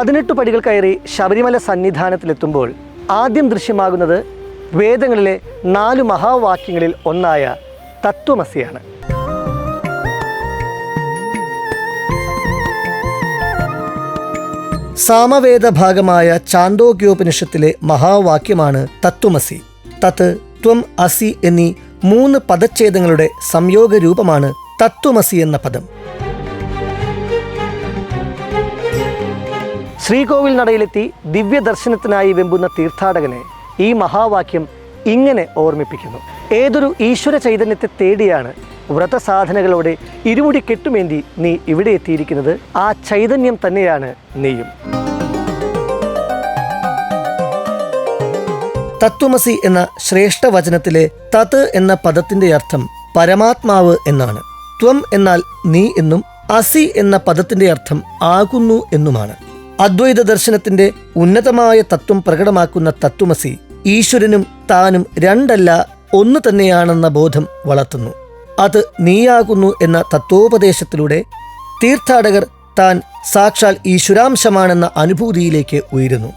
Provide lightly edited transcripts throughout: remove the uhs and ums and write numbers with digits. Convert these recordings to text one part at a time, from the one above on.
18 പടികൾ കയറി ശബരിമല സന്നിധാനത്തിലെത്തുമ്പോൾ ആദ്യം ദൃശ്യമാകുന്നത് വേദങ്ങളിലെ 4 മഹാവാക്യങ്ങളിൽ ഒന്നായ തത്വമസിയാണ്. സാമവേദ ഭാഗമായ ചാന്തോക്യോപനിഷത്തിലെ മഹാവാക്യമാണ് തത്വമസി. തത്, ത്വം, അസി എന്നീ 3 പദച്ഛേദങ്ങളുടെ സംയോഗ രൂപമാണ് തത്വമസി എന്ന പദം. ശ്രീകോവിൽ നടയിലെത്തി ദിവ്യദർശനത്തിനായി വെമ്പുന്ന തീർത്ഥാടകനെ ഈ മഹാവാക്യം ഇങ്ങനെ ഓർമ്മിപ്പിക്കുന്നു. ഏതൊരു ഈശ്വര ചൈതന്യത്തെ തേടിയാണ് വ്രതസാധനകളോടെ ഇരുമുടി കെട്ടുമേന്തി നീ ഇവിടെ എത്തിയിരിക്കുന്നത്? ആ ചൈതന്യം തന്നെയാണ് നീയും. തത്വമസി എന്ന ശ്രേഷ്ഠ വചനത്തിലെ തത് എന്ന പദത്തിന്റെ അർത്ഥം പരമാത്മാവ് എന്നാണ്. ത്വം എന്നാൽ നീ എന്നും അസി എന്ന പദത്തിന്റെ അർത്ഥം ആകുന്നു എന്നുമാണ്. അദ്വൈത ദർശനത്തിന്റെ ഉന്നതമായ തത്വം പ്രകടമാക്കുന്ന തത്വമസി ഈശ്വരനും താനും രണ്ടല്ല ഒന്ന് തന്നെയാണെന്ന ബോധം വളർത്തുന്നു. അത് നീയാകുന്നു എന്ന തത്വോപദേശത്തിലൂടെ തീർത്ഥാടകർ താൻ സാക്ഷാൽ ഈശ്വരാംശമാണെന്ന അനുഭൂതിയിലേക്ക് ഉയരുന്നു.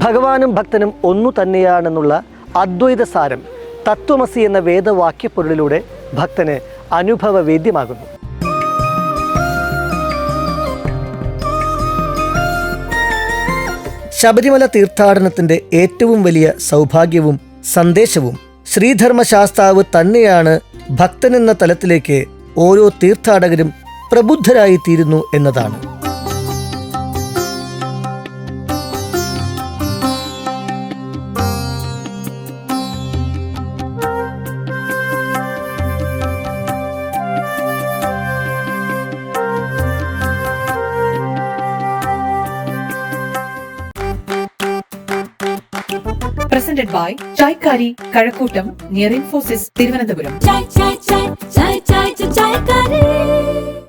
ഭഗവാനും ഭക്തനും ഒന്നു തന്നെയാണെന്നുള്ള അദ്വൈത സാരം തത്വമസി എന്ന വേദവാക്യപ്പൊരുളിലൂടെ ഭക്തന് അനുഭവവേദ്യമാകുന്നു. ശബരിമല തീർത്ഥാടനത്തിന്റെ ഏറ്റവും വലിയ സൗഭാഗ്യവും സന്ദേശവും ശ്രീധർമ്മശാസ്താവ് തന്നെയാണ് ഭക്തനെന്ന തലത്തിലേക്ക് ഓരോ തീർത്ഥാടകരും പ്രബുദ്ധരായിത്തീരുന്നു എന്നതാണ്. Presented by Chaikari, Kazhakkottam, near Infosys, Thiruvananthapuram. Chai, chai, chai, chai, chai, chai, chai,